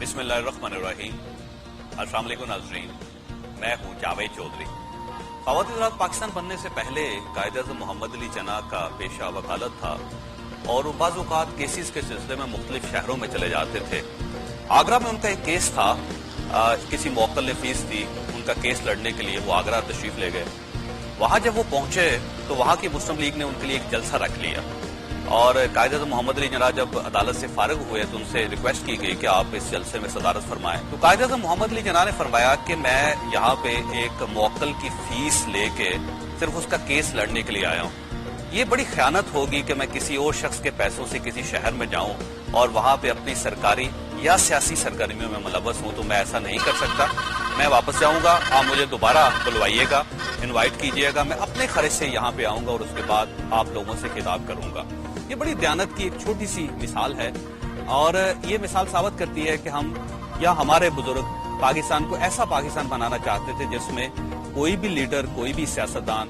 بسم اللہ الرحمن الرحیم۔ السلام علیکم ناظرین، میں ہوں جاوید چودھری۔ خواتین حضرات، پاکستان بننے سے پہلے قائد اعظم محمد علی جناح کا پیشہ وکالت تھا اور وہ بعض اوقات کیسز کے سلسلے میں مختلف شہروں میں چلے جاتے تھے۔ آگرہ میں ان کا ایک کیس تھا، کسی موکل نے فیس دی، ان کا کیس لڑنے کے لیے وہ آگرہ تشریف لے گئے۔ وہاں جب وہ پہنچے تو وہاں کی مسلم لیگ نے ان کے لیے ایک جلسہ رکھ لیا اور قائد اعظم محمد علی جناح جب عدالت سے فارغ ہوئے تو ان سے ریکویسٹ کی گئی کہ آپ اس جلسے میں صدارت فرمائیں۔ تو قائد اعظم محمد علی جناح نے فرمایا کہ میں یہاں پہ ایک موکل کی فیس لے کے صرف اس کا کیس لڑنے کے لیے آیا ہوں۔ یہ بڑی خیانت ہوگی کہ میں کسی اور شخص کے پیسوں سے کسی شہر میں جاؤں اور وہاں پہ اپنی سرکاری یا سیاسی سرگرمیوں میں ملوث ہوں، تو میں ایسا نہیں کر سکتا۔ میں واپس جاؤں گا، آپ مجھے دوبارہ بلوائیے گا، انوائٹ کیجیے گا، میں اپنے خرچ سے یہاں پہ آؤں گا اور اس کے بعد آپ لوگوں سے خطاب کروں گا۔ یہ بڑی دیانت کی ایک چھوٹی سی مثال ہے اور یہ مثال ثابت کرتی ہے کہ ہم یا ہمارے بزرگ پاکستان کو ایسا پاکستان بنانا چاہتے تھے جس میں کوئی بھی لیڈر، کوئی بھی سیاستدان،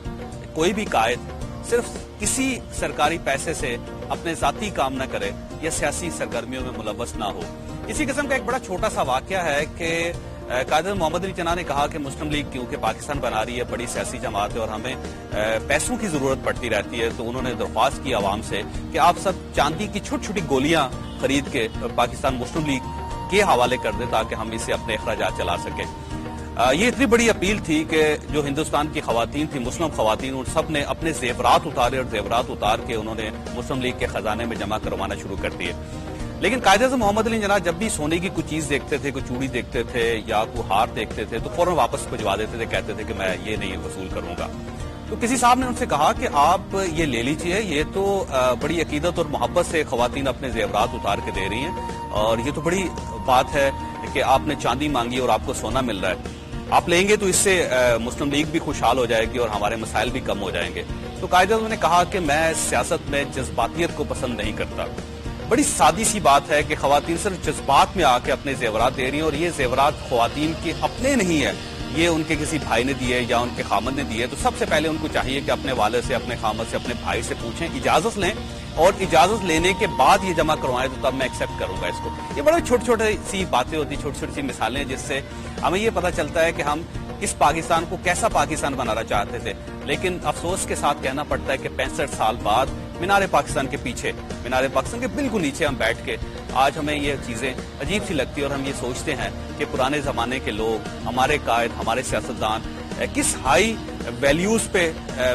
کوئی بھی قائد صرف کسی سرکاری پیسے سے اپنے ذاتی کام نہ کرے یا سیاسی سرگرمیوں میں ملوث نہ ہو۔ اسی قسم کا ایک بڑا چھوٹا سا واقعہ ہے کہ قائد اعظم محمد علی جناح نے کہا کہ مسلم لیگ کیونکہ پاکستان بنا رہی ہے، بڑی سیاسی جماعت ہے اور ہمیں پیسوں کی ضرورت پڑتی رہتی ہے، تو انہوں نے درخواست کی عوام سے کہ آپ سب چاندی کی چھوٹی چھوٹی گولیاں خرید کے پاکستان مسلم لیگ کے حوالے کر دیں تاکہ ہم اسے اپنے اخراجات چلا سکیں۔ یہ اتنی بڑی اپیل تھی کہ جو ہندوستان کی خواتین تھیں، مسلم خواتین، ان سب نے اپنے زیورات اتارے اور زیورات اتار کے انہوں نے مسلم لیگ کے خزانے میں جمع کروانا شروع کر دیے۔ لیکن قائد اعظم محمد علی جناح جب بھی سونے کی کوئی چیز دیکھتے تھے، کوئی چوڑی دیکھتے تھے یا کوئی ہار دیکھتے تھے تو فوراً واپس بھجوا دیتے تھے، کہتے تھے کہ میں یہ نہیں وصول کروں گا۔ تو کسی صاحب نے ان سے کہا کہ آپ یہ لے لیجئے، یہ تو بڑی عقیدت اور محبت سے خواتین اپنے زیورات اتار کے دے رہی ہیں اور یہ تو بڑی بات ہے کہ آپ نے چاندی مانگی اور آپ کو سونا مل رہا ہے، آپ لیں گے تو اس سے مسلم لیگ بھی خوشحال ہو جائے گی اور ہمارے مسائل بھی کم ہو جائیں گے۔ تو قائد اعظم نے کہا کہ میں سیاست میں جذباتیت کو پسند نہیں کرتا۔ بڑی سادی سی بات ہے کہ خواتین صرف جذبات میں آ کے اپنے زیورات دے رہی ہیں اور یہ زیورات خواتین کے اپنے نہیں ہے، یہ ان کے کسی بھائی نے دیے یا ان کے خامد نے دیے۔ تو سب سے پہلے ان کو چاہیے کہ اپنے والد سے، اپنے خامد سے، اپنے بھائی سے پوچھیں، اجازت لیں اور اجازت لینے کے بعد یہ جمع کروائیں تو تب میں ایکسیپٹ کروں گا اس کو۔ یہ بڑے چھوٹی چھوٹی سی باتیں ہوتی ہیں، چھوٹی چھوٹی سی مثالیں جس سے ہمیں یہ پتہ چلتا ہے کہ ہم اس پاکستان کو کیسا پاکستان بنانا چاہتے تھے۔ لیکن افسوس کے ساتھ کہنا پڑتا ہے کہ 65 سال بعد مینار پاکستان کے پیچھے، مینار پاکستان کے بالکل نیچے ہم بیٹھ کے آج ہمیں یہ چیزیں عجیب سی لگتی ہے اور ہم یہ سوچتے ہیں کہ پرانے زمانے کے لوگ، ہمارے قائد، ہمارے سیاستدان کس ہائی ویلیوز پہ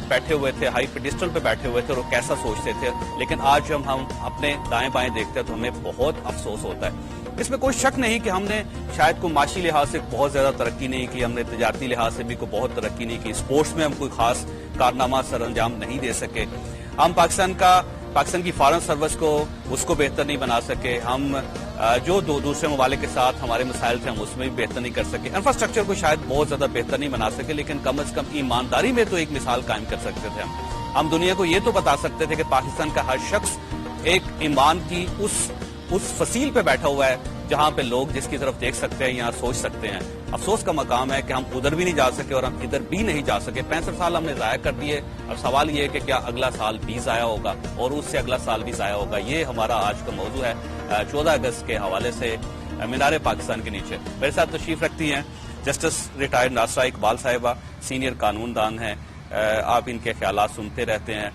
بیٹھے ہوئے تھے، ہائی پیڈسٹل پہ بیٹھے ہوئے تھے اور وہ کیسا سوچتے تھے۔ لیکن آج جب ہم اپنے دائیں بائیں دیکھتے ہیں تو ہمیں بہت افسوس ہوتا ہے۔ اس میں کوئی شک نہیں کہ ہم نے شاید کوئی معاشی لحاظ سے بہت زیادہ ترقی نہیں کی، ہم نے تجارتی لحاظ سے بھی کوئی بہت ترقی نہیں کی، اسپورٹس میں ہم کوئی خاص کارنامہ سر انجام نہیں دے سکے، ہم پاکستان کی فارن سروس کو اس کو بہتر نہیں بنا سکے، ہم جو دوسرے ممالک کے ساتھ ہمارے مسائل تھے ہم اس میں بھی بہتر نہیں کر سکے، انفراسٹرکچر کو شاید بہت زیادہ بہتر نہیں بنا سکے، لیکن کم از کم ایمانداری میں تو ایک مثال قائم کر سکتے تھے۔ ہم دنیا کو یہ تو بتا سکتے تھے کہ پاکستان کا ہر شخص ایک ایمان کی اس فصیل پہ بیٹھا ہوا ہے جہاں پہ لوگ جس کی طرف دیکھ سکتے ہیں یا سوچ سکتے ہیں۔ افسوس کا مقام ہے کہ ہم ادھر بھی نہیں جا سکے اور ہم ادھر بھی نہیں جا سکے۔ 65 سال ہم نے ضائع کر دیے۔ اب سوال یہ ہے کہ کیا اگلا سال بھی ضائع ہوگا اور اس سے اگلا سال بھی ضائع ہوگا؟ یہ ہمارا آج کا موضوع ہے 14 اگست کے حوالے سے مینار پاکستان کے نیچے۔ میرے ساتھ تشریف رکھتی ہیں جسٹس ریٹائرڈ ناصرہ اقبال صاحبہ، سینئر قانون دان ہیں، آپ ان کے خیالات سنتے رہتے ہیں۔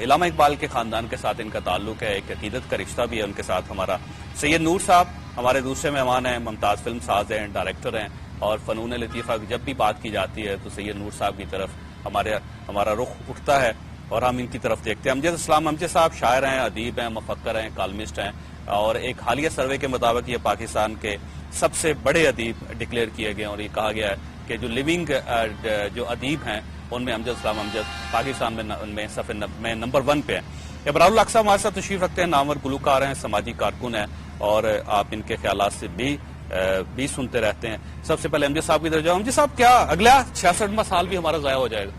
علامہ اقبال کے خاندان کے ساتھ ان کا تعلق ہے، ایک عقیدت کا رشتہ بھی ہے ان کے ساتھ ہمارا۔ سید نور صاحب ہمارے دوسرے مہمان ہیں، ممتاز فلم ساز ہیں، ڈائریکٹر ہیں اور فنون لطیفہ جب بھی بات کی جاتی ہے تو سید نور صاحب کی طرف ہمارا رخ اٹھتا ہے اور ہم ان کی طرف دیکھتے ہیں۔ امجد اسلام امجد صاحب شاعر ہیں، ادیب ہیں، مفکر ہیں، کالمسٹ ہیں اور ایک حالیہ سروے کے مطابق یہ پاکستان کے سب سے بڑے ادیب ڈکلیئر کیے گئے اور یہ کہا گیا ہے کہ جو لیونگ جو ادیب ہیں ان میں امجد اسلام امجد پاکستان میں صفحے میں نمبر 1 پہ ہیں۔ ابرار الاقصی ہمارے ساتھ تشریف رکھتے ہیں، نامور گلوکار ہیں، سماجی کارکن ہیں اور آپ ان کے خیالات سے بھی سنتے رہتے ہیں۔ سب سے پہلے امجد صاحب کی طرف جاؤ۔ امجد صاحب، کیا اگلا 66واں سال بھی ہمارا ضائع ہو جائے گا؟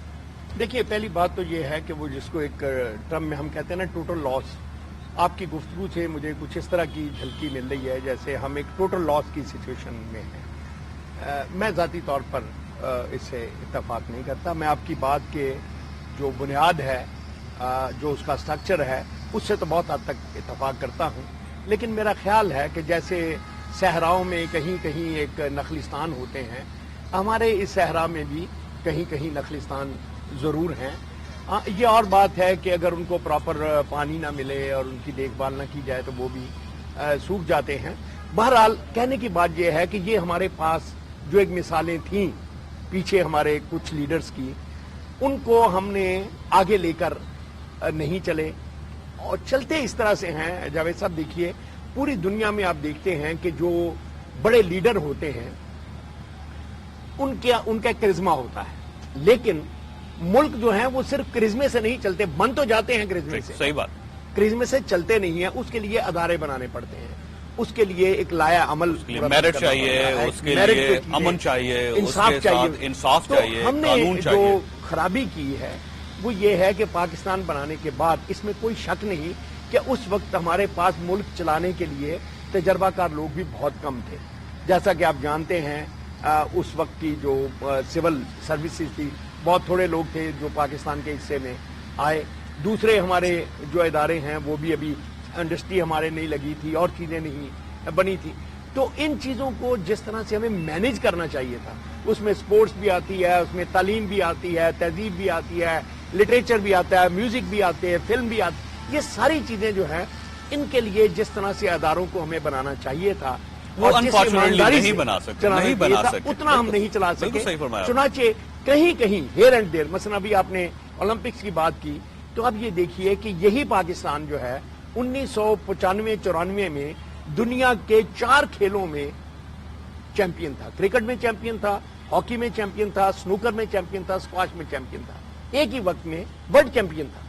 دیکھیے، پہلی بات تو یہ ہے کہ وہ جس کو ایک ٹرم میں ہم کہتے ہیں نا ٹوٹل لاس، آپ کی گفتگو سے مجھے کچھ اس طرح کی جھلکی مل رہی ہے جیسے ہم ایک ٹوٹل لاس کی سچویشن میں ہیں۔ میں ذاتی طور پر اس سے اتفاق نہیں کرتا۔ میں آپ کی بات کے جو بنیاد ہے، جو اس کا سٹرکچر ہے، اس سے تو بہت حد تک اتفاق کرتا ہوں، لیکن میرا خیال ہے کہ جیسے صحراؤں میں کہیں کہیں ایک نخلستان ہوتے ہیں، ہمارے اس صحرا میں بھی کہیں کہیں نخلستان ضرور ہیں. یہ اور بات ہے کہ اگر ان کو پراپر پانی نہ ملے اور ان کی دیکھ بھال نہ کی جائے تو وہ بھی سوکھ جاتے ہیں. بہرحال کہنے کی بات یہ ہے کہ یہ ہمارے پاس جو ایک مثالیں تھیں پیچھے ہمارے کچھ لیڈرز کی، ان کو ہم نے آگے لے کر نہیں چلے اور چلتے اس طرح سے ہیں. جاوید صاحب دیکھیے، پوری دنیا میں آپ دیکھتے ہیں کہ جو بڑے لیڈر ہوتے ہیں ان کا کرزما ہوتا ہے، لیکن ملک جو ہیں وہ صرف کرزمے سے نہیں چلتے، بن تو جاتے ہیں کرزمے سے، صحیح بات، کرزمے سے چلتے نہیں ہیں. اس کے لیے ادارے بنانے پڑتے ہیں، اس کے لیے ایک لایا عمل، میرٹ چاہیے، اس کے لیے امن چاہیے، انصاف چاہیے، انصاف چاہیے، ہم نے قانون چاہیے. جو خرابی کی ہے وہ یہ ہے کہ پاکستان بنانے کے بعد اس میں کوئی شک نہیں کہ اس وقت ہمارے پاس ملک چلانے کے لیے تجربہ کار لوگ بھی بہت کم تھے. جیسا کہ آپ جانتے ہیں اس وقت کی جو سول سروسز تھی، بہت تھوڑے لوگ تھے جو پاکستان کے حصے میں آئے. دوسرے ہمارے جو ادارے ہیں وہ بھی ابھی انڈسٹری ہمارے نہیں لگی تھی اور چیزیں نہیں بنی تھی. تو ان چیزوں کو جس طرح سے ہمیں مینیج کرنا چاہیے تھا، اس میں سپورٹس بھی آتی ہے، اس میں تعلیم بھی آتی ہے، تہذیب بھی آتی ہے، لٹریچر بھی آتا ہے، میوزک بھی آتے ہیں، فلم بھی آتی ہے. یہ ساری چیزیں جو ہیں ان کے لیے جس طرح سے اداروں کو ہمیں بنانا چاہیے تھا وہ انفارچونیٹلی نہیں بنا سکتے، اتنا ہم نہیں چلا سکے. صحیح فرمایا. چنانچہ کہیں کہیں ہیر اینڈ دیر، مثلا ابھی آپ نے اولمپکس کی بات کی تو اب یہ دیکھیے کہ یہی پاکستان جو ہے 1995-94 میں دنیا کے 4 کھیلوں میں چیمپئن تھا. کرکٹ میں چیمپئن تھا، ہاکی میں چیمپئن تھا، سنوکر میں چیمپئن تھا، اسکواش میں چیمپئن تھا. ایک ہی وقت میں ورلڈ چیمپئن تھا.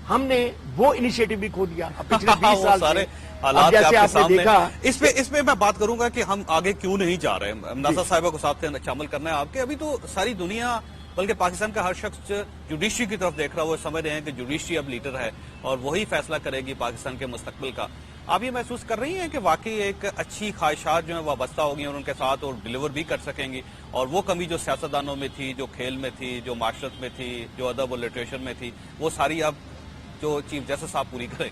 ہم نے وہ انیشیٹو بھی کھو دیا. پچھلے 20 سال سارے اب جیسے آپ نے دیکھا، اس پہ میں بات کروں گا کہ ہم آگے کیوں نہیں جا رہے. ناصر صاحبہ کو ساتھ شامل کرنا ہے آپ کے. ابھی تو ساری دنیا بلکہ پاکستان کا ہر شخص جوڈیشری کی طرف دیکھ رہا ہے. وہ سمجھ رہے ہیں کہ جوڈیشری اب لیڈر ہے اور وہی فیصلہ کرے گی پاکستان کے مستقبل کا. آپ یہ محسوس کر رہی ہیں کہ واقعی ایک اچھی خواہشات جو ہیں وابستہ ہوگی اور ان کے ساتھ اور ڈیلیور بھی کر سکیں گی، اور وہ کمی جو سیاستدانوں میں تھی، جو کھیل میں تھی، جو معاشرت میں تھی، جو ادب اور لٹریچر میں تھی، وہ ساری اب جو چیف جسٹس صاحب پوری کریں؟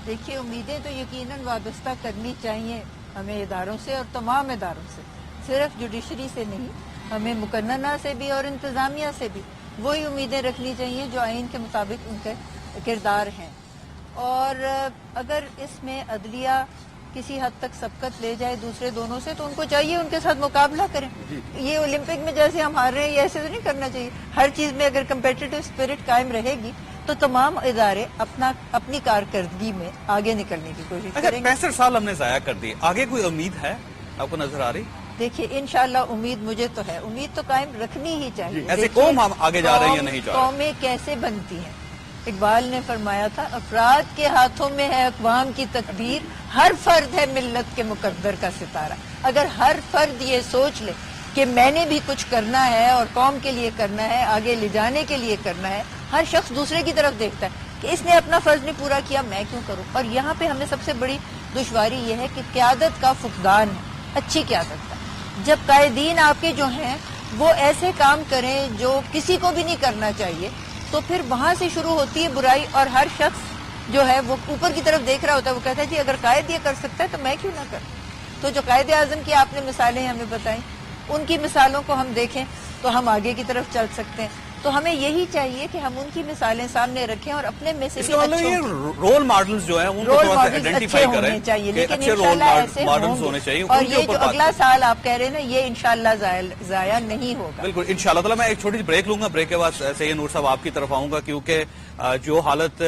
دیکھیے، امیدیں تو یقیناً وابستہ کرنی چاہیے ہمیں اداروں سے اور تمام اداروں سے، صرف جوڈیشری سے نہیں، ہمیں مقننہ سے بھی اور انتظامیہ سے بھی وہی امیدیں رکھنی چاہیے جو آئین کے مطابق ان کے کردار ہیں. اور اگر اس میں عدلیہ کسی حد تک سبقت لے جائے دوسرے دونوں سے تو ان کو چاہیے ان کے ساتھ مقابلہ کریں. یہ اولمپک میں جیسے ہم ہار رہے ہیں یہ ایسے تو نہیں کرنا چاہیے. ہر چیز میں اگر کمپیٹیٹو اسپرٹ قائم رہے گی تو تمام ادارے اپنی کارکردگی میں آگے نکلنے کی کوشش کریں گے. 65 سال ہم نے ضائع کر دی، آگے کوئی امید ہے آپ کو نظر آ رہی؟ دیکھیے، انشاءاللہ امید مجھے تو ہے، امید تو قائم رکھنی ہی چاہیے. ایسے قوم ہم آگے جا رہے ہیں یا نہیں جا رہے؟ قومیں کیسے بنتی ہیں؟ اقبال نے فرمایا تھا، افراد کے ہاتھوں میں ہے اقوام کی تقدیر، ہر فرد ہے ملت کے مقدر کا ستارہ. اگر ہر فرد یہ سوچ لے کہ میں نے بھی کچھ کرنا ہے اور قوم کے لیے کرنا ہے، آگے لے جانے کے لیے کرنا ہے، ہر شخص دوسرے کی طرف دیکھتا ہے کہ اس نے اپنا فرض نہیں پورا کیا، میں کیوں کروں. اور یہاں پہ ہمیں سب سے بڑی دشواری یہ ہے کہ قیادت کا فقدان ہے، اچھی قیادت کا. جب قائدین آپ کے جو ہیں وہ ایسے کام کریں جو کسی کو بھی نہیں کرنا چاہیے تو پھر وہاں سے شروع ہوتی ہے برائی، اور ہر شخص جو ہے وہ اوپر کی طرف دیکھ رہا ہوتا ہے. وہ کہتا ہے جی اگر قائد یہ کر سکتا ہے تو میں کیوں نہ کروں. تو جو قائد اعظم کی آپ نے مثالیں ہمیں بتائیں، ان کی مثالوں کو ہم دیکھیں تو ہم آگے کی طرف چل سکتے ہیں. تو ہمیں یہی چاہیے کہ ہم ان کی مثالیں سامنے رکھیں اور اپنے میں سے بھی اچھے رول ماڈلز جو ہیں ان کو تھوڑا سا آئیڈینٹیفائی کریں چاہیے، کہ لیکن اچھے انشاءاللہ رول ایسے ماڈلز ہونے چاہیے. اور یہ جو اگلا سال آپ کہہ رہے ہیں نا، یہ انشاءاللہ ضائع نہیں ہوگا. بالکل انشاءاللہ تعالیٰ. میں ایک چھوٹی سی بریک لوں گا، بریک کے بعد سید نور صاحب آپ کی طرف آؤں گا، کیونکہ جو حالت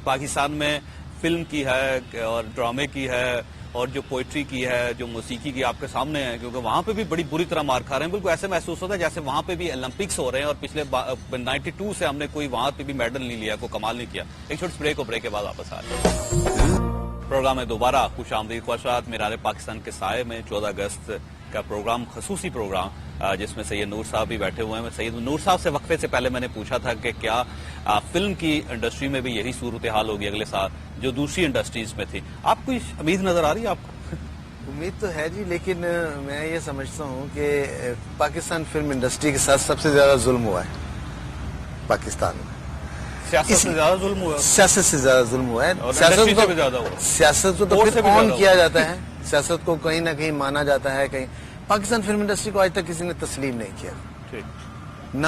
پاکستان میں فلم کی ہے اور ڈرامے کی ہے اور جو پوئٹری کی ہے، جو موسیقی کی آپ کے سامنے ہے، کیونکہ وہاں پہ بھی بڑی بری طرح مار کھا رہے ہیں. بالکل ایسے محسوس ہوتا ہے جیسے وہاں پہ بھی اولمپکس ہو رہے ہیں اور پچھلے 92 سے ہم نے کوئی وہاں پہ بھی میڈل نہیں لیا، کوئی کمال نہیں کیا. ایک چھوٹی بریک اور بریک کے بعد واپس آ رہے ہیں. پروگرام میں دوبارہ خوش آمدید. خواہشات میرار پاکستان کے سائے میں 14 اگست کا پروگرام، خصوصی پروگرام جس میں سید نور صاحب بھی بیٹھے ہوئے ہیں. سید نور صاحب سے وقفے سے پہلے میں نے پوچھا تھا کہ کیا فلم کی انڈسٹری میں بھی یہی صورتحال ہوگی اگلے سال جو دوسری انڈسٹریز میں تھی. آپ کو امید نظر آ رہی ہے؟ آپ کو امید تو ہے جی، لیکن میں یہ سمجھتا ہوں کہ پاکستان فلم انڈسٹری کے ساتھ سب سے زیادہ ظلم ہوا ہے پاکستان میں. سیاست سے زیادہ ظلم ہوا ہے. سیاست سے زیادہ ظلم ہوا ہے. اور انڈسٹری سے بھی زیادہ ہوا ہے. سیاست کو تو پھر آن کیا جاتا ہے. سیاست کو کہیں نہ کہیں مانا جاتا ہے, کہیں پاکستان فلم انڈسٹری کو آج تک کسی نے تسلیم نہیں کیا, نہ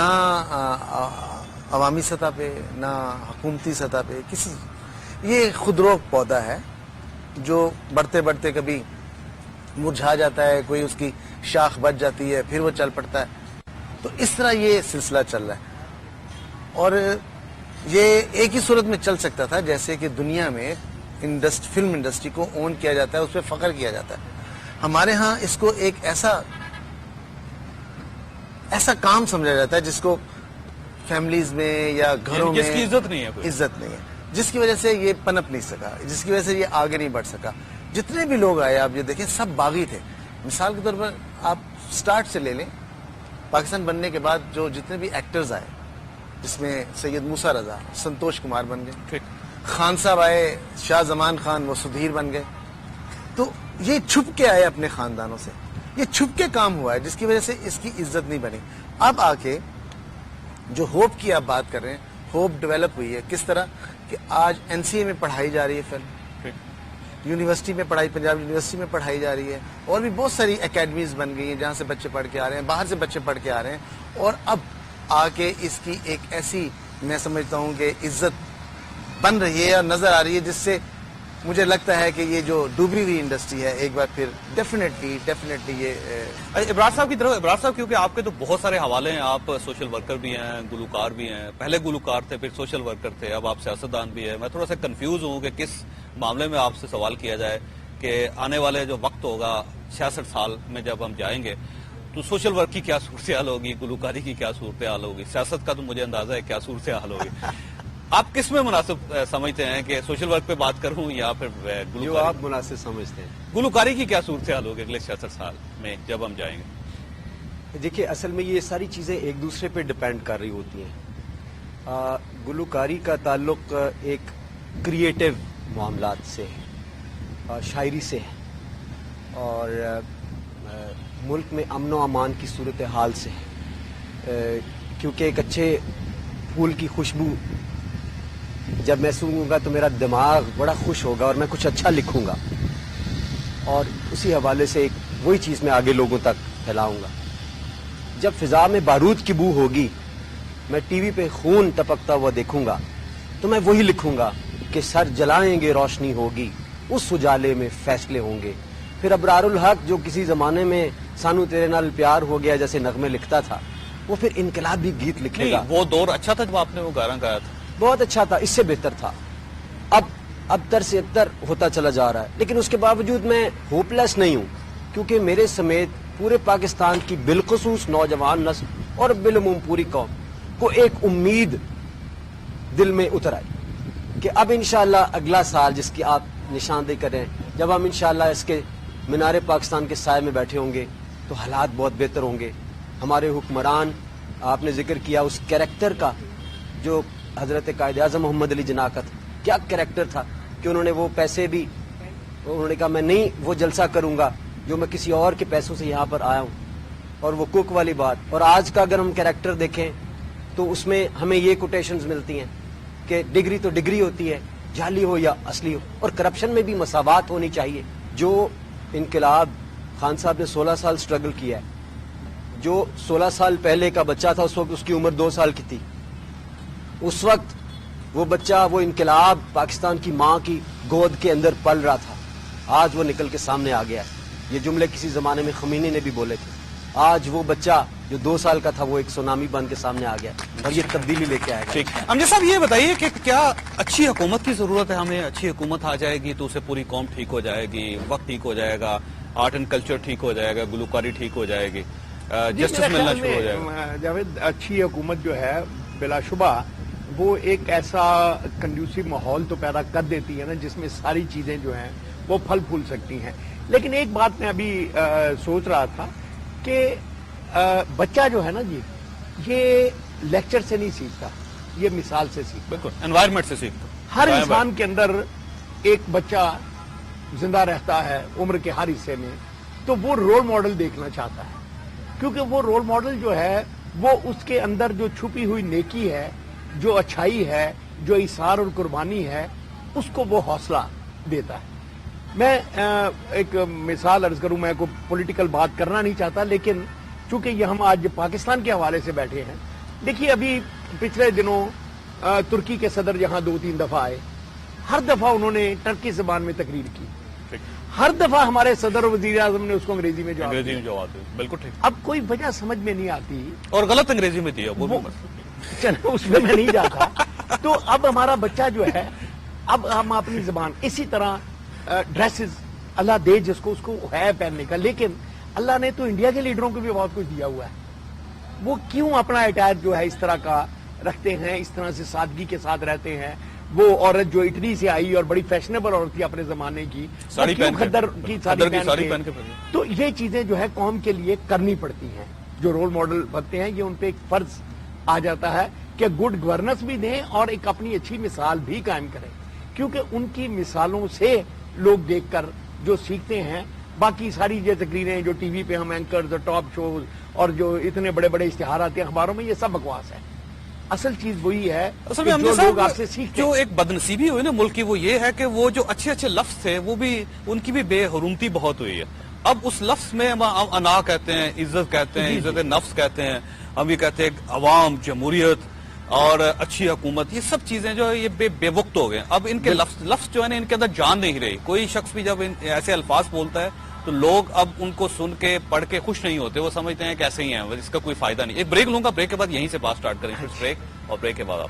عوامی سطح پہ نہ حکومتی سطح پہ کسی. یہ خودرو پودا ہے جو بڑھتے بڑھتے کبھی مرجھا جاتا ہے, کوئی اس کی شاخ بچ جاتی ہے, پھر وہ چل پڑتا ہے. تو اس طرح یہ سلسلہ چل رہا ہے, اور یہ ایک ہی صورت میں چل سکتا تھا جیسے کہ دنیا میں فلم انڈسٹری کو اون کیا جاتا ہے, اس پہ فخر کیا جاتا ہے. ہمارے ہاں اس کو ایک ایسا کام سمجھا جاتا ہے جس کو فیملیز میں یا گھروں میں جس کی عزت نہیں ہے, عزت نہیں ہے, جس کی وجہ سے یہ پنپ نہیں سکا, جس کی وجہ سے یہ آگے نہیں بڑھ سکا. جتنے بھی لوگ آئے آپ یہ دیکھیں سب باغی تھے. مثال کے طور پر آپ سٹارٹ سے لے لیں, پاکستان بننے کے بعد جو جتنے بھی ایکٹرز آئے, جس میں سید موسیٰ رضا سنتوش کمار بن گئے, خان صاحب آئے شاہ زمان خان وہ سدھیر بن گئے. تو یہ چھپ کے آئے اپنے خاندانوں سے, یہ چھپ کے کام ہوا ہے جس کی وجہ سے اس کی عزت نہیں بنی. اب آ کے جو ہوپ کی آپ بات کر رہے ہیں, ہوپ ڈیولپ ہوئی ہے کس طرح کہ آج NCA میں پڑھائی جا رہی ہے فلم, یونیورسٹی میں پڑھائی, پنجاب یونیورسٹی میں پڑھائی جا رہی ہے, اور بھی بہت ساری اکیڈمیز بن گئی ہیں جہاں سے بچے پڑھ کے آ رہے ہیں, باہر سے بچے پڑھ کے آ رہے ہیں. اور اب آ کے اس کی ایک ایسی میں سمجھتا ہوں کہ عزت بن رہی ہے اور نظر آ رہی ہے, جس سے مجھے لگتا ہے کہ یہ جو ڈوبی ہوئی انڈسٹری ہے ایک بار پھر ڈیفینیٹلی یہ ابراز صاحب کی طرف. ابراز صاحب کیونکہ آپ کے تو بہت سارے حوالے ہیں, آپ سوشل ورکر بھی ہیں, گلوکار بھی ہیں, پہلے گلوکار تھے پھر سوشل ورکر تھے, اب آپ سیاستدان بھی ہیں. میں تھوڑا سا کنفیوز ہوں کہ کس معاملے میں آپ سے سوال کیا جائے کہ آنے والے جو وقت ہوگا 66 سال میں جب ہم جائیں گے تو سوشل ورک کی کیا صورتحال ہوگی, گلوکاری کی کیا صورتحال ہوگی, سیاست کا تو مجھے اندازہ ہے کیا صورتحال ہوگی. آپ کس میں مناسب سمجھتے ہیں کہ سوشل ورک پہ بات کروں یا پھر گلوکاری؟ جو آپ مناسب سمجھتے ہیں. گلوکاری کی کیا صورتحال ہوگی اگلے 66 سال میں جب ہم جائیں گے؟ دیکھیے اصل میں یہ ساری چیزیں ایک دوسرے پہ ڈپینڈ کر رہی ہوتی ہیں. گلوکاری کا تعلق ایک کریٹو معاملات سے ہے, شاعری سے ہے, اور ملک میں امن و امان کی صورتحال سے ہے. کیونکہ ایک اچھے پھول کی خوشبو جب میں سونگوں گا تو میرا دماغ بڑا خوش ہوگا اور میں کچھ اچھا لکھوں گا, اور اسی حوالے سے وہی چیز میں آگے لوگوں تک پھیلاؤں گا. جب فضا میں بارود کی بو ہوگی, میں ٹی وی پہ خون ٹپکتا ہوا دیکھوں گا تو میں وہی لکھوں گا کہ سر جلائیں گے روشنی ہوگی, اس اجالے میں فیصلے ہوں گے. پھر ابرار الحق جو کسی زمانے میں سانو تیرے نال پیار ہو گیا جیسے نغمے لکھتا تھا, وہ پھر انقلابی گیت لکھے گا. وہ دور اچھا تھا جب آپ نے وہ گانا گایا تھا, بہت اچھا تھا, اس سے بہتر تھا. اب تر سے اتر ہوتا چلا جا رہا ہے, لیکن اس کے باوجود میں ہوپ لیس نہیں ہوں, کیونکہ میرے سمیت پورے پاکستان کی بالخصوص نوجوان نسل اور بالعموم پوری قوم کو ایک امید دل میں اتر آئی کہ اب انشاءاللہ اگلا سال جس کی آپ نشاندہی کریں, جب ہم انشاءاللہ اس کے مینار پاکستان کے سائے میں بیٹھے ہوں گے تو حالات بہت بہتر ہوں گے. ہمارے حکمران, آپ نے ذکر کیا اس کیریکٹر کا جو حضرت قائد اعظم محمد علی جناح کا تھا, کیا کیریکٹر تھا کہ انہوں نے وہ پیسے بھی, انہوں نے کہا میں نہیں وہ جلسہ کروں گا جو میں کسی اور کے پیسوں سے یہاں پر آیا ہوں, اور وہ کوک والی بات. اور آج کا اگر ہم کیریکٹر دیکھیں تو اس میں ہمیں یہ کوٹیشنز ملتی ہیں کہ ڈگری تو ڈگری ہوتی ہے, جعلی ہو یا اصلی ہو, اور کرپشن میں بھی مساوات ہونی چاہیے. جو انقلاب خان صاحب نے 16 سال سٹرگل کیا ہے, جو 16 سال پہلے کا بچہ تھا اس وقت اس کی عمر 2 سال کی تھی, اس وقت وہ بچہ وہ انقلاب پاکستان کی ماں کی گود کے اندر پل رہا تھا, آج وہ نکل کے سامنے آ گیا ہے. یہ جملے کسی زمانے میں خمینی نے بھی بولے تھے. آج وہ بچہ جو 2 سال کا تھا وہ ایک سونامی بن کے سامنے آ گیا, اور یہ تبدیلی لے کے آئے گا. امجد صاحب یہ بتائیے کہ کیا اچھی حکومت کی ضرورت ہے ہمیں؟ اچھی حکومت آ جائے گی تو اسے پوری قوم ٹھیک ہو جائے گی, وقت ٹھیک ہو جائے گا, آرٹ اینڈ کلچر ٹھیک ہو جائے گا, گلوکاری ٹھیک ہو جائے گی, جسٹس ملنا شروع ہو جائے گا. جاوید, اچھی حکومت جو ہے بلا شبہ وہ ایک ایسا کنڈیوسو ماحول تو پیدا کر دیتی ہے نا جس میں ساری چیزیں جو ہیں وہ پھل پھول سکتی ہیں. لیکن ایک بات میں ابھی سوچ رہا تھا کہ بچہ جو ہے نا جی, یہ لیکچر سے نہیں سیکھتا, یہ مثال سے سیکھتا. بالکل انوائرمنٹ سے سیکھتا. ہر انسان کے اندر ایک بچہ زندہ رہتا ہے عمر کے ہر حصے میں, تو وہ رول ماڈل دیکھنا چاہتا ہے, کیونکہ وہ رول ماڈل جو ہے وہ اس کے اندر جو چھپی ہوئی نیکی ہے, جو اچھائی ہے, جو ایثار اور قربانی ہے, اس کو وہ حوصلہ دیتا ہے. میں ایک مثال عرض کروں, میں کوئی پولیٹیکل بات کرنا نہیں چاہتا, لیکن چونکہ یہ ہم آج پاکستان کے حوالے سے بیٹھے ہیں, دیکھیے ابھی پچھلے دنوں ترکی کے صدر یہاں 2-3 دفعہ آئے, ہر دفعہ انہوں نے ٹرکی زبان میں تقریر کی, ہر دفعہ ہمارے صدر و وزیر اعظم نے اس کو انگریزی میں جواب دیا. بالکل ٹھیک. اب کوئی وجہ سمجھ میں نہیں آتی, اور غلط انگریزی میں دیا وہ چلو اس میں نہیں جاتا. تو اب ہمارا بچہ جو ہے, اب ہم اپنی زبان اسی طرح ڈریسز اللہ دے جس کو, اس کو ہے پہننے کا, لیکن اللہ نے تو انڈیا کے لیڈروں کو بھی بہت کچھ دیا ہوا ہے. وہ کیوں اپنا اٹائر جو ہے اس طرح کا رکھتے ہیں, اس طرح سے سادگی کے ساتھ رہتے ہیں؟ وہ عورت جو اٹلی سے آئی اور بڑی فیشنیبل عورت تھی اپنے زمانے کی, خدر کی ساڑی پہن کے, تو یہ چیزیں جو ہے قوم کے لیے کرنی پڑتی ہیں. جو رول ماڈل بنتے ہیں یہ ان پہ ایک فرض آ جاتا ہے کہ گڈ گورننس بھی دیں اور ایک اپنی اچھی مثال بھی قائم کریں, کیونکہ ان کی مثالوں سے لوگ دیکھ کر جو سیکھتے ہیں. باقی ساری یہ تقریریں جو ٹی وی پہ ہم اینکرز اور ٹاپ شوز اور جو اتنے بڑے بڑے اشتہار آتے ہیں اخباروں میں, یہ سب بکواس ہے. اصل چیز وہی ہے اصل میں جو لوگ آپ سے سیکھتے جو ہیں. ایک بدنصیبی ہوئی نا ملک کی, وہ یہ ہے کہ وہ جو اچھے اچھے لفظ تھے وہ بھی ان کی بھی بے حرمتی بہت ہوئی ہے. اب اس لفظ میں ہم انا کہتے ہیں, عزت کہتے ہیں, عزت نفس کہتے ہیں, ہم یہ کہتے ہیں عوام, جمہوریت اور اچھی حکومت, یہ سب چیزیں جو ہے یہ بے وقت ہو گئے. اب ان کے لفظ جو ہے نا ان کے اندر جان نہیں رہی. کوئی شخص بھی جب ایسے الفاظ بولتا ہے تو لوگ اب ان کو سن کے پڑھ کے خوش نہیں ہوتے, وہ سمجھتے ہیں کیسے ہی ہیں, اس کا کوئی فائدہ نہیں. ایک بریک لوں گا, بریک کے بعد یہیں سے بات سٹارٹ کریں. بریک, اور بریک کے بعد آپ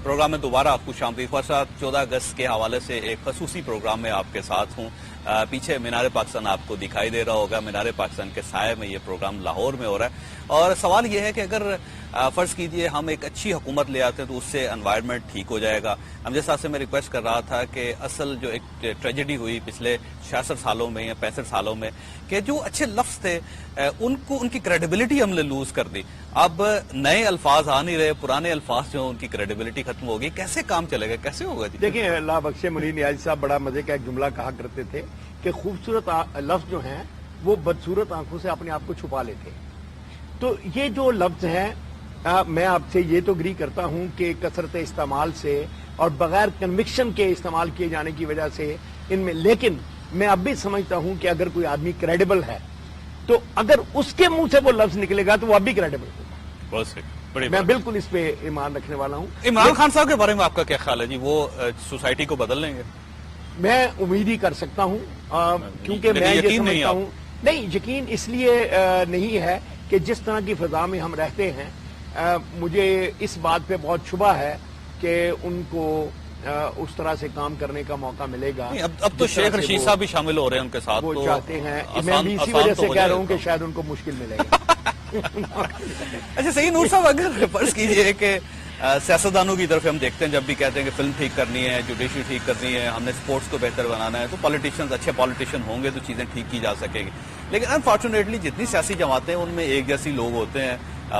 پروگرام میں دوبارہ خوش آمدید. صاحب 14 اگست کے حوالے سے ایک خصوصی پروگرام میں آپ کے ساتھ ہوں. پیچھے مینار پاکستان آپ کو دکھائی دے رہا ہوگا. مینار پاکستان کے سائے میں یہ پروگرام لاہور میں ہو رہا ہے, اور سوال یہ ہے کہ اگر فرض کیجئے ہم ایک اچھی حکومت لے آتے ہیں تو اس سے انوائرمنٹ ٹھیک ہو جائے گا. امجد صاحب سے میں ریکویسٹ کر رہا تھا کہ اصل جو ایک ٹریجڈی ہوئی پچھلے 66 سالوں میں یا 65 سالوں میں, کہ جو اچھے لفظ تھے ان کی کریڈیبلٹی ہم نے لوز کر دی. اب نئے الفاظ آ نہیں رہے, پرانے الفاظ جو ان کی کریڈیبلٹی ختم ہو گئی. کیسے کام چلے گا, کیسے ہوگا جی؟ دیکھیں, اللہ بخشے منیر نیازی صاحب بڑا مزے کا ایک جملہ کہا کرتے تھے کہ خوبصورت لفظ جو ہیں وہ بدصورت آنکھوں سے اپنے آپ کو چھپا لیتے. تو یہ جو لفظ ہیں, میں آپ سے یہ تو اگری کرتا ہوں کہ کثرت استعمال سے اور بغیر کنوکشن کے استعمال کیے جانے کی وجہ سے ان میں, لیکن میں اب بھی سمجھتا ہوں کہ اگر کوئی آدمی کریڈیبل ہے تو اگر اس کے منہ سے وہ لفظ نکلے گا تو وہ اب بھی کریڈیبل ہوگا. میں بالکل اس پہ ایمان رکھنے والا ہوں. عمران خان صاحب کے بارے میں آپ کا کیا خیال ہے جی؟ وہ سوسائٹی کو بدل لیں گے؟ میں امید ہی کر سکتا ہوں, کیونکہ میں یہ سمجھتا ہوں, نہیں یقین اس لیے نہیں ہے کہ جس طرح کی فضا میں ہم رہتے ہیں, مجھے اس بات پہ بہت شبہ ہے کہ ان کو اس طرح سے کام کرنے کا موقع ملے گا. اب تو شیخ رشید صاحب بھی شامل ہو رہے ہیں ان کے ساتھ, وہ چاہتے ہیں. میں بھی اسی وجہ سے کہہ رہا ہوں کہ شاید ان کو مشکل ملے گا. اچھا صحیح. نور صاحب اگر فرض کیجئے کہ سیاستدانوں کی طرف ہم دیکھتے ہیں, جب بھی کہتے ہیں کہ فلم ٹھیک کرنی ہے, جوڈیشری ٹھیک کرنی ہے, ہم نے سپورٹس کو بہتر بنانا ہے, تو پالیٹیشینز اچھے پالیٹیشین ہوں گے تو چیزیں ٹھیک کی جا سکے گی. لیکن انفارچونیٹلی جتنی سیاسی جماعتیں ان میں ایک جیسی لوگ ہوتے ہیں.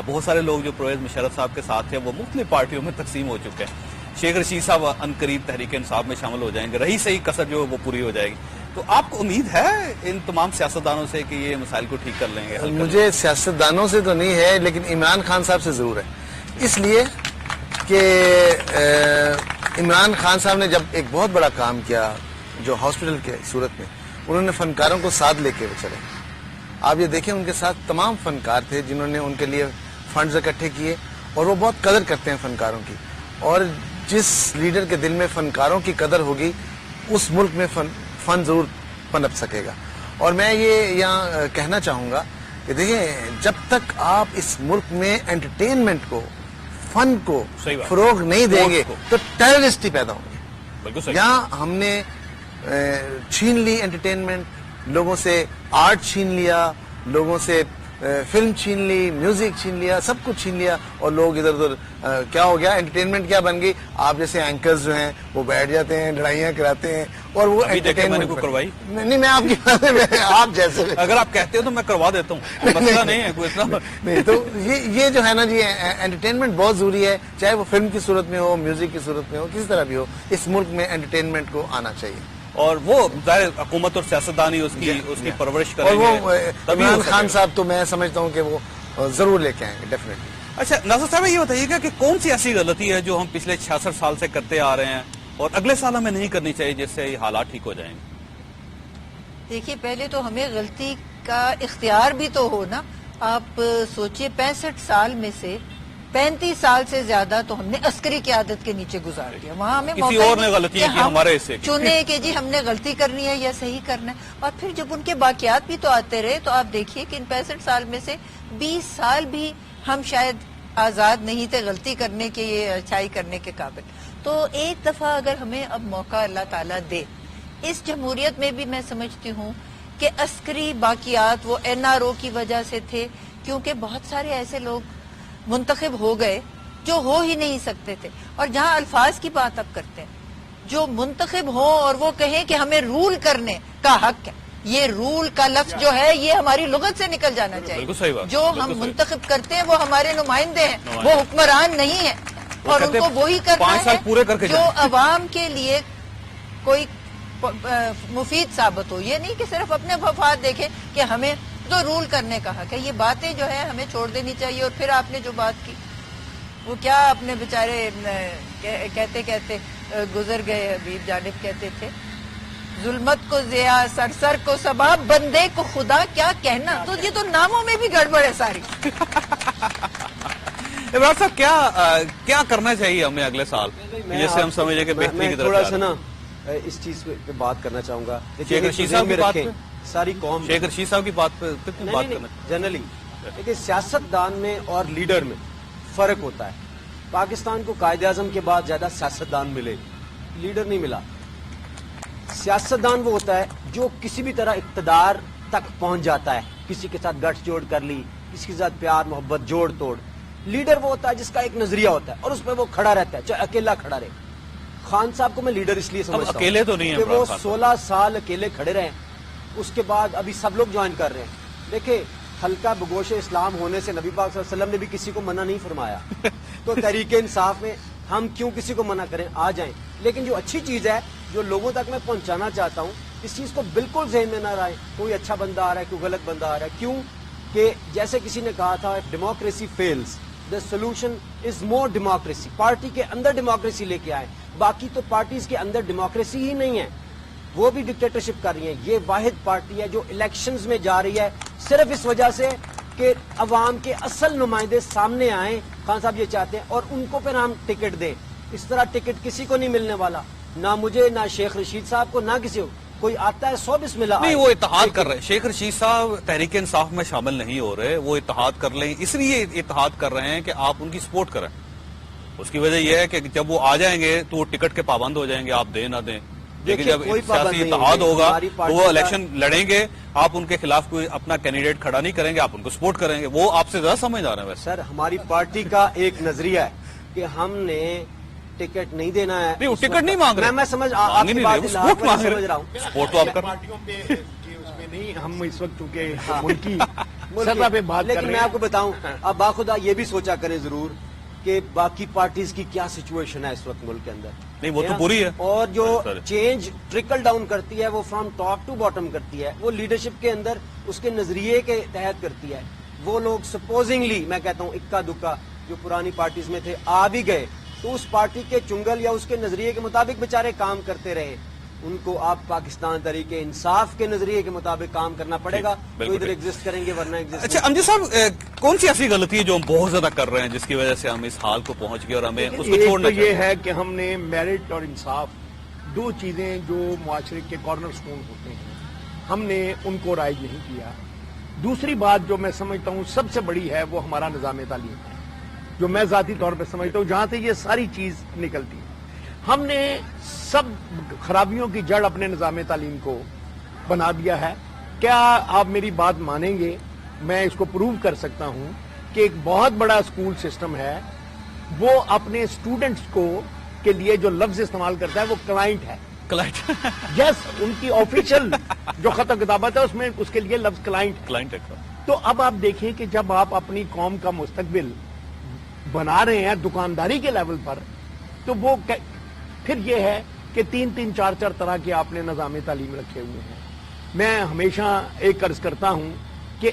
بہت سارے لوگ جو پرویز مشرف صاحب کے ساتھ ہیں وہ مختلف پارٹیوں میں تقسیم ہو چکے ہیں. شیخ رشید صاحب عنقریب تحریک انصاف میں شامل ہو جائیں گے, رہی صحیح کسر جو وہ پوری ہو جائے گی. تو آپ کو امید ہے ان تمام سیاستدانوں سے کہ یہ مسائل کو ٹھیک کر لیں گے؟ مجھے سیاستدانوں سے تو نہیں ہے, لیکن عمران خان صاحب سے ضرور ہے. اس لیے کہ عمران خان صاحب نے جب ایک بہت بڑا کام کیا جو ہاسپٹل کے صورت میں, انہوں نے فنکاروں کو ساتھ لے کے چلے. آپ یہ دیکھیں ان کے ساتھ تمام فنکار تھے جنہوں نے ان کے لیے فنڈز اکٹھے کیے, اور وہ بہت قدر کرتے ہیں فنکاروں کی. اور جس لیڈر کے دل میں فنکاروں کی قدر ہوگی اس ملک میں فن ضرور پنپ سکے گا. اور میں یہ یہاں کہنا چاہوں گا کہ دیکھیں, جب تک آپ اس ملک میں انٹرٹینمنٹ کو, فن کو فروغ نہیں دیں گے تو ٹیررسٹ ہی پیدا ہوں گے. یہاں ہم نے چھین لی انٹرٹینمنٹ, لوگوں سے آرٹ چھین لیا, لوگوں سے فلم چھین لی, میوزک چھین لیا, سب کچھ چھین لیا, اور لوگ ادھر ادھر کیا ہو گیا, انٹرٹینمنٹ کیا بن گئی. آپ جیسے اینکرز جو ہیں وہ بیٹھ جاتے ہیں, لڑائیاں کراتے ہیں, اور وہ انٹرٹینمنٹ کروائی نہیں. میں آپ کی آپ جیسے اگر آپ کہتے ہو تو میں کروا دیتا ہوں, مسئلہ نہیں ہے کوئی اتنا نہیں. تو یہ جو ہے نا جی, انٹرٹینمنٹ بہت ضروری ہے, چاہے وہ فلم کی صورت میں ہو, میوزک کی صورت میں ہو, کسی طرح بھی ہو. اس ملک میں انٹرٹینمنٹ کو آنا چاہیے, اور وہ ظاہر حکومت اور سیاستدانی اس کی پرورش کریں گے. اور وہ عمران خان صاحب تو میں سمجھتا ہوں کہ وہ ضرور لے کے آئیں گے ڈیفینیٹلی. اچھا ناصر صاحب یہ بتائیے گا کہ کون سی ایسی غلطی ہے جو ہم پچھلے 66 سال سے کرتے آ رہے ہیں اور اگلے سال ہمیں نہیں کرنی چاہیے جس سے یہ حالات ٹھیک ہو جائیں گے؟ دیکھیے پہلے تو ہمیں غلطی کا اختیار بھی تو ہو نا. آپ سوچئے 65 سال میں سے 35 سال سے زیادہ تو ہم نے عسکری قیادت کے نیچے گزار دیا. وہاں ہمیں کسی موقع اور ہی نے نہیں غلطیاں کہ کی ہم ہمارے حصے کی. چنے کہ جی ہم نے غلطی کرنی ہے یا صحیح کرنا ہے. اور پھر جب ان کے باقیات بھی تو آتے رہے تو آپ دیکھیے کہ ان 65 سال میں سے 20 سال بھی ہم شاید آزاد نہیں تھے غلطی کرنے کے, یہ اچھائی کرنے کے قابل. تو ایک دفعہ اگر ہمیں اب موقع اللہ تعالیٰ دے, اس جمہوریت میں بھی میں سمجھتی ہوں کہ عسکری باقیات وہ NRO کی وجہ سے تھے, کیونکہ بہت سارے ایسے لوگ منتخب ہو گئے جو ہو ہی نہیں سکتے تھے. اور جہاں الفاظ کی بات اب کرتے ہیں, جو منتخب ہوں اور وہ کہیں کہ ہمیں رول کرنے کا حق ہے, یہ رول کا لفظ جو ہے یہ ہماری لغت سے نکل جانا چاہیے. جو ہم منتخب کرتے ہیں وہ ہمارے نمائندے ہیں, وہ حکمران نہیں ہیں. اور ان کو وہی کرنا ہے جو عوام کے لیے کوئی مفید ثابت ہو. یہ نہیں کہ صرف اپنے مفاد دیکھیں کہ ہمیں تو رول کرنے کا حق ہے. یہ باتیں جو ہے ہمیں چھوڑ دینی چاہیے. اور پھر آپ نے جو بات کی وہ کیا اپنے بیچارے کہتے کہتے گزر گئے, حبیب جانب کہتے تھے, ظلمت کو ضیاء سرسر کو ثواب بندے کو خدا کیا کہنا. تو یہ تو ناموں میں بھی گڑبڑ ہے ساری. عمران صاحب کیا کرنا چاہیے ہمیں اگلے سال جیسے ہم سمجھیں کہ بہتری کی طرف تھوڑا سا نا اس چیز پہ بات کرنا چاہوں گا. شیخ رشید صاحب کی بات پہ, ساری قوم شیخ رشید صاحب کی بات پہ بات کرنا جنرلی دیکھیں سیاست دان میں اور لیڈر میں فرق ہوتا ہے. پاکستان کو قائد اعظم کے بعد زیادہ سیاست دان ملے, لیڈر نہیں ملا. سیاست دان وہ ہوتا ہے جو کسی بھی طرح اقتدار تک پہنچ جاتا ہے, کسی کے ساتھ گٹھ جوڑ کر لی, کسی کے ساتھ پیار محبت جوڑ توڑ. لیڈر وہ ہوتا ہے جس کا ایک نظریہ ہوتا ہے اور اس پہ وہ کھڑا رہتا ہے, چاہے اکیلا کھڑا رہے. خان صاحب کو میں لیڈر اس لیے سمجھتا ہوں اکیلے تو نہیں کہ وہ 16 سال اکیلے کھڑے رہے, اس کے بعد ابھی سب لوگ جوائن کر رہے ہیں. دیکھیں حلقہ بگوش اسلام ہونے سے نبی پاک صلی اللہ علیہ وسلم نے بھی کسی کو منع نہیں فرمایا, تو تحریک انصاف میں ہم کیوں کسی کو منع کریں, آ جائیں. لیکن جو اچھی چیز ہے جو لوگوں تک میں پہنچانا چاہتا ہوں, اس چیز کو بالکل ذہن میں نہ رہے کوئی اچھا بندہ آ رہا ہے کوئی غلط بندہ آ رہا ہے. کیوں کہ جیسے کسی نے کہا تھا democracy feels the solution is more democracy. Party کے اندر ڈیموکریسی لے کے آئے, باقی تو پارٹیز کے اندر ڈیموکریسی ہی نہیں ہے, وہ بھی ڈکٹیٹرشپ کر رہی ہیں. یہ واحد پارٹی ہے جو الیکشنز میں جا رہی ہے صرف اس وجہ سے کہ عوام کے اصل نمائندے سامنے آئیں. خان صاحب یہ چاہتے ہیں اور ان کو پھر ہم ٹکٹ دیں. اس طرح ٹکٹ کسی کو نہیں ملنے والا, نہ مجھے نہ شیخ رشید صاحب کو نہ کسی کو. کوئی آتا ہے 100 بسم اللہ نہیں, وہ اتحاد کر رہے ہیں. شیخ رشید صاحب تحریک انصاف میں شامل نہیں ہو رہے, وہ اتحاد کر لیں اس لیے اتحاد کر رہے ہیں کہ آپ ان کی سپورٹ کریں. اس کی وجہ یہ ہے کہ جب وہ آ جائیں گے تو وہ ٹکٹ کے پابند ہو جائیں گے, آپ دیں نہ دیں. لیکن جب سیاسی اتحاد ہوگا تو وہ الیکشن لڑیں گے, آپ ان کے خلاف کوئی اپنا کینڈیڈیٹ کھڑا نہیں کریں گے, آپ ان کو سپورٹ کریں گے. وہ آپ سے زیادہ سمجھدار ہیں. ویسے سر ہماری پارٹی کا ایک نظریہ ہے کہ ہم نے ٹکٹ نہیں دینا ہے. نہیں, وہ ٹکٹ نہیں مانگ رہے, میں سمجھ آپ کی بات سمجھ رہا ہوں. سپورٹ تو آپ کر پارٹیوں پہ اس میں نہیں, ہم اس وقت چونکہ ملکی سطح پہ بات کر رہے ہیں. لیکن میں آپ کو بتاؤں, اب باخدا یہ بھی سوچا کریں ضرور کہ باقی پارٹیز کی کیا سچویشن ہے اس وقت ملک کے اندر. نہیں, وہ تو بری ہے. اور جو چینج ٹرکل ڈاؤن کرتی ہے وہ فرام ٹاپ ٹو باٹم کرتی ہے, وہ لیڈرشپ کے اندر اس کے نظریے کے تحت کرتی ہے. وہ لوگ سپوزنگلی میں کہتا ہوں اکا دکا جو پرانی پارٹیز میں تھے آ بھی گئے تو اس پارٹی کے چنگل یا اس کے نظریے کے مطابق بیچارے کام کرتے رہے. ان کو آپ پاکستان تحریک انصاف کے نظریے کے مطابق کام کرنا پڑے گا, تو ادھر ایگزسٹ کریں گے ورنہ ایگزسٹ. اچھا امجد صاحب, کون سی ایسی غلطی ہے جو ہم بہت زیادہ کر رہے ہیں جس کی وجہ سے ہم اس حال کو پہنچ گئے اور ہمیں اس کو چھوڑنا چاہیے؟ یہ ہے کہ ہم نے میرٹ اور انصاف دو چیزیں جو معاشرے کے کارنر سٹون ہوتے ہیں ہم نے ان کو رائج نہیں کیا. دوسری بات جو میں سمجھتا ہوں سب سے بڑی ہے وہ ہمارا نظام تعلیم ہے, جو میں ذاتی طور پہ سمجھتا ہوں جہاں سے یہ ساری چیز نکلتی ہے. ہم نے سب خرابیوں کی جڑ اپنے نظام تعلیم کو بنا دیا ہے. کیا آپ میری بات مانیں گے, میں اس کو پروو کر سکتا ہوں کہ ایک بہت بڑا اسکول سسٹم ہے, وہ اپنے اسٹوڈنٹس کو کے لیے جو لفظ استعمال کرتا ہے وہ کلائنٹ ہے. کلائنٹ یس, ان کی آفیشیل جو خط و کتابت ہے اس میں اس کے لیے لفظ کلائنٹ ہے. تو اب آپ دیکھیں کہ جب آپ اپنی قوم کا مستقبل بنا رہے ہیں دکانداری کے لیول پر, تو وہ پھر یہ ہے کہ 3 4 طرح کے آپ نے نظام تعلیم رکھے ہوئے ہیں. میں ہمیشہ ایک عرض کرتا ہوں کہ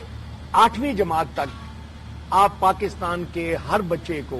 8ویں جماعت تک آپ پاکستان کے ہر بچے کو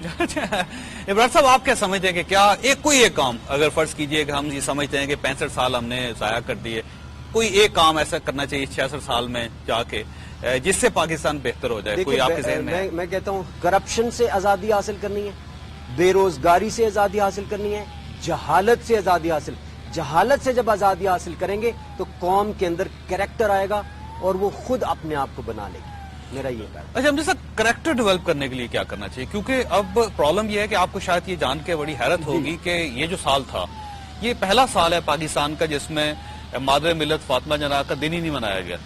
ابراہیم صاحب آپ کیا سمجھتے ہیں کہ کیا کوئی ایک کام اگر فرض کیجئے کہ ہم یہ سمجھتے ہیں کہ 65 سال ہم نے ضائع کر دیے، کوئی ایک کام ایسا کرنا چاہیے 66 سال میں جا کے جس سے پاکستان بہتر ہو جائے؟ کوئی آپ کے ذہن میں؟ میں کہتا ہوں کرپشن سے آزادی حاصل کرنی ہے، بے روزگاری سے آزادی حاصل کرنی ہے، جہالت سے آزادی جہالت سے جب آزادی حاصل کریں گے تو قوم کے اندر کریکٹر آئے گا اور وہ خود اپنے آپ کو بنا لے گی. میرا یہ بات. اچھا، ہم جیسا کریکٹر ڈیولپ کرنے کے لیے کیا کرنا چاہیے؟ کیونکہ اب پرابلم یہ ہے کہ آپ کو شاید یہ جان کے بڑی حیرت ہوگی کہ یہ جو سال تھا یہ پہلا سال ہے پاکستان کا جس میں مادر ملت فاطمہ جناح کا دن ہی نہیں منایا گیا،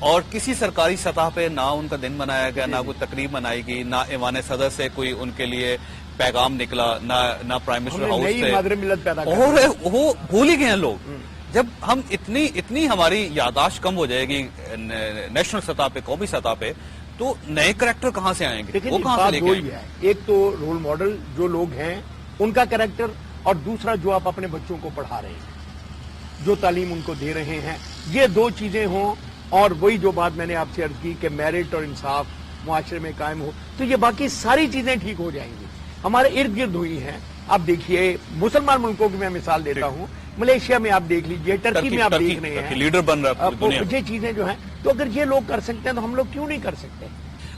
اور کسی سرکاری سطح پہ نہ ان کا دن منایا گیا، نہ کوئی تقریب منائی گئی، نہ ایوان صدر سے کوئی ان کے لیے پیغام نکلا، نہ پرائم منسٹر ہاؤس سے، مادر ملت پیدا اور وہ بھول ہی گئے ہیں لوگ. جب ہم اتنی ہماری یاداشت کم ہو جائے گی نیشنل سطح پہ، قومی سطح پہ، تو نئے کریکٹر کہاں سے آئیں گے؟ وہ کہاں سے لے کے آئیں گے؟ ایک تو رول ماڈل جو لوگ ہیں ان کا کریکٹر، اور دوسرا جو آپ اپنے بچوں کو پڑھا رہے ہیں، جو تعلیم ان کو دے رہے ہیں، یہ دو چیزیں ہوں. اور وہی جو بات میں نے آپ سے عرض کی کہ میرٹ اور انصاف معاشرے میں قائم ہو تو یہ باقی ساری چیزیں ٹھیک ہو جائیں گی. ہمارے ارد گرد ہوئی ہیں. آپ دیکھیے مسلمان ملکوں کی میں مثال دیتا ہوں، ملیشیا میں آپ دیکھ لیجئے، ٹرکی میں آپ دیکھ رہے ہیں، لیڈر بن رہا ہے. یہ چیزیں جو ہیں تو اگر یہ لوگ کر سکتے ہیں تو ہم لوگ کیوں نہیں کر سکتے؟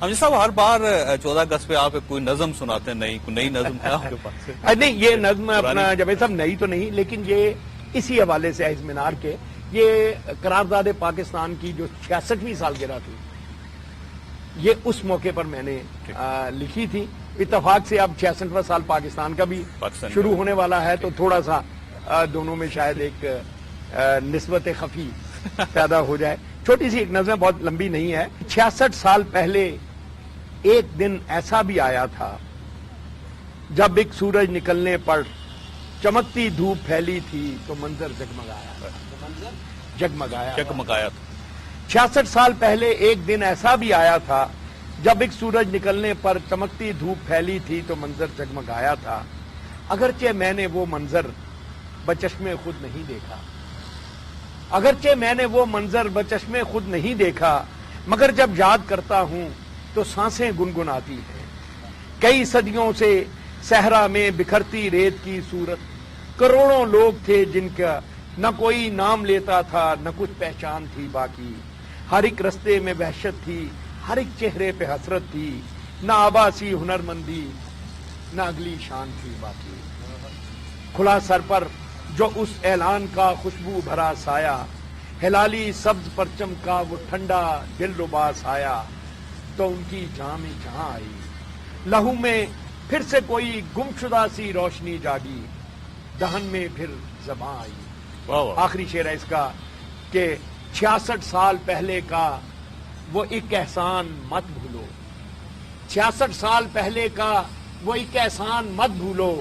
امجد صاحب، ہر بار 14 اگست پہ آپ کوئی نظم سناتے ہیں، نئی نظم ہے آپ کے پاس؟ نہیں، یہ نظم اپنا جب صاحب نئی تو نہیں، لیکن یہ اسی حوالے سے اس مینار کے، یہ قرارداد پاکستان کی جو 66ویں سالگرہ تھی، یہ اس موقع پر میں نے لکھی تھی. اتفاق سے اب 66واں سال پاکستان کا بھی شروع ہونے والا ہے، تو تھوڑا سا دونوں میں شاید ایک نسبت خفی پیدا ہو جائے. چھوٹی سی ایک نظم، بہت لمبی نہیں ہے. 66 سال پہلے ایک دن ایسا بھی آیا تھا جب ایک سورج نکلنے پر چمکتی دھوپ پھیلی تھی تو منظر جگمگایا تھا. 66 سال پہلے ایک دن ایسا بھی آیا تھا جب ایک سورج نکلنے پر چمکتی دھوپ پھیلی تھی تو منظر جگمگایا تھا. اگرچہ میں نے وہ منظر بچشمے خود نہیں دیکھا، اگرچہ میں نے وہ منظر بچشمے خود نہیں دیکھا، مگر جب یاد کرتا ہوں تو سانسیں گنگناتی ہیں. کئی صدیوں سے صحرا میں بکھرتی ریت کی صورت، کروڑوں لوگ تھے جن کا نہ کوئی نام لیتا تھا، نہ کچھ پہچان تھی باقی. ہر ایک رستے میں وحشت تھی، ہر ایک چہرے پہ حسرت تھی، نہ آباسی ہنرمندی، نہ اگلی شان تھی باقی. کھلا سر پر جو اس اعلان کا خوشبو بھرا سایہ، ہلالی سبز پرچم کا وہ ٹھنڈا دل ربا سایہ، تو ان کی جاں میں جہاں آئی، لہو میں پھر سے کوئی گمشدہ سی روشنی جاگی، دہن میں پھر زباں آئی. آخری شعر ہے اس کا کہ 66 سال پہلے کا وہ ایک احسان مت بھولو، 66 سال پہلے کا وہ ایک احسان مت بھولو،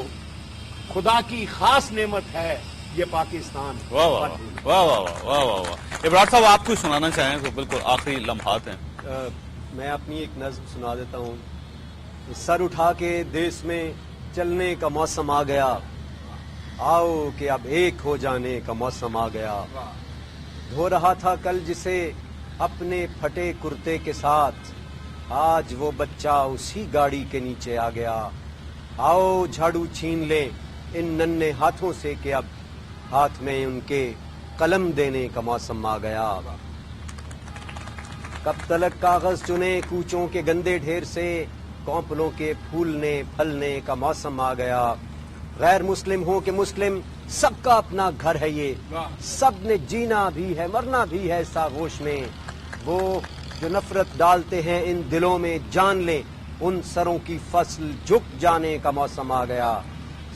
خدا کی خاص نعمت ہے یہ پاکستان. واہ واہ واہ واہ واہ واہ واہ. ابراہیم صاحب، آپ کچھ سنانا چاہیں تو بالکل آخری لمحات ہیں. میں اپنی ایک نظم سنا دیتا ہوں. سر اٹھا کے دیس میں چلنے کا موسم آ گیا، آؤ کہ اب ایک ہو جانے کا موسم آ گیا. دھو رہا تھا کل جسے اپنے پھٹے کرتے کے ساتھ، آج وہ بچہ اسی گاڑی کے نیچے آ گیا. آؤ جھاڑو چھین لیں ان ننھے ہاتھوں سے کہ اب ہاتھ میں ان کے قلم دینے کا موسم آ گیا. کب تلک کاغذ چنے کوچوں کے گندے ڈھیر سے، کونپلوں کے پھولنے پھلنے کا موسم آ گیا. غیر مسلم ہوں کہ مسلم، سب کا اپنا گھر ہے یہ، سب نے جینا بھی ہے مرنا بھی ہے اس آغوش میں. وہ جو نفرت ڈالتے ہیں ان دلوں میں جان لیں، ان سروں کی فصل جھک جانے کا موسم آ گیا.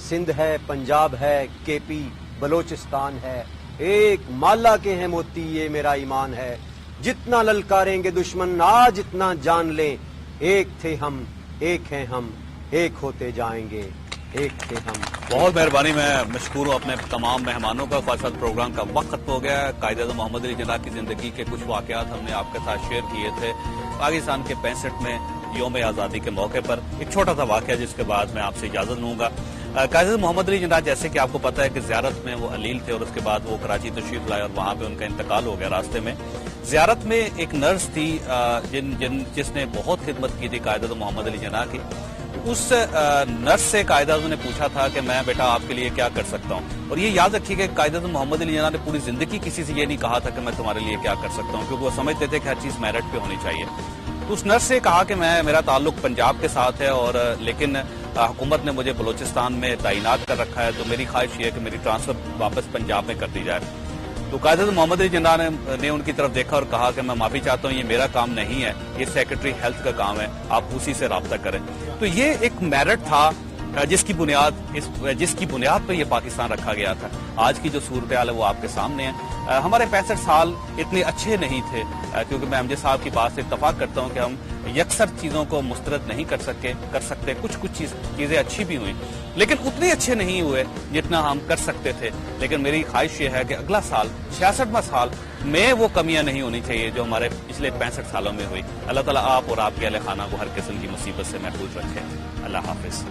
سندھ ہے، پنجاب ہے، کے پی بلوچستان ہے، ایک مالا کے ہیں موتی یہ میرا ایمان ہے. جتنا للکاریں گے دشمن آج اتنا جان لیں، ایک تھے ہم ایک ہیں ہم، ایک ہوتے جائیں گے ایک تھے ہم. بہت مہربانی. میں مشکور ہوں اپنے تمام مہمانوں کا. خواصل پروگرام کا وقت ختم ہو گیا ہے. قائد اعظم محمد علی جناح کی زندگی کے کچھ واقعات ہم نے آپ کے ساتھ شیئر کیے تھے. پاکستان کے 65 میں یوم آزادی کے موقع پر ایک چھوٹا سا واقعہ جس کے بعد میں آپ سے اجازت لوں گا. قائد اعظم محمد علی جناح جیسے کہ آپ کو پتا ہے کہ زیارت میں وہ علیل تھے اور اس کے بعد وہ کراچی تشریف لائے اور وہاں پہ ان کا انتقال ہو گیا. راستے میں زیارت میں ایک نرس تھی جس نے بہت خدمت کی تھی قائد اعظم محمد علی جناح کی. اس نرس سے قائد اعظم نے پوچھا تھا کہ میں بیٹا آپ کے لیے کیا کر سکتا ہوں، اور یہ یاد رکھیے کہ قائد اعظم محمد علی جناح نے پوری زندگی کسی سے یہ نہیں کہا تھا کہ میں تمہارے لیے کیا کر سکتا ہوں، کیونکہ وہ سمجھتے تھے کہ ہر چیز میرٹ پہ ہونی چاہیے. تو اس نرس سے کہا کہ میرا تعلق پنجاب کے ساتھ ہے، اور لیکن حکومت نے مجھے بلوچستان میں تعینات کر رکھا ہے، تو میری خواہش یہ ہے کہ میری ٹرانسفر واپس پنجاب میں کر دی جائے. تو قائد اعظم محمد علی جناح نے ان کی طرف دیکھا اور کہا کہ میں معافی چاہتا ہوں، یہ میرا کام نہیں ہے، یہ سیکرٹری ہیلتھ کا کام ہے، آپ اسی سے رابطہ کریں. تو یہ ایک میرٹ تھا جس کی بنیاد پہ یہ پاکستان رکھا گیا تھا. آج کی جو صورتحال ہے وہ آپ کے سامنے ہے. ہمارے 65 سال اتنے اچھے نہیں تھے، کیونکہ میں امجد صاحب کی بات سے اتفاق کرتا ہوں کہ ہم یکسر چیزوں کو مسترد نہیں کر سکتے. کچھ چیزیں اچھی بھی ہوئیں، لیکن اتنے اچھے نہیں ہوئے جتنا ہم کر سکتے تھے. لیکن میری خواہش یہ ہے کہ اگلا سال 66واں سال میں وہ کمیاں نہیں ہونی چاہیے جو ہمارے پچھلے 65 سالوں میں ہوئی. اللہ تعالیٰ آپ اور آپ کے اہل خانہ کو ہر قسم کی مصیبت سے محفوظ رکھے. اللہ حافظ.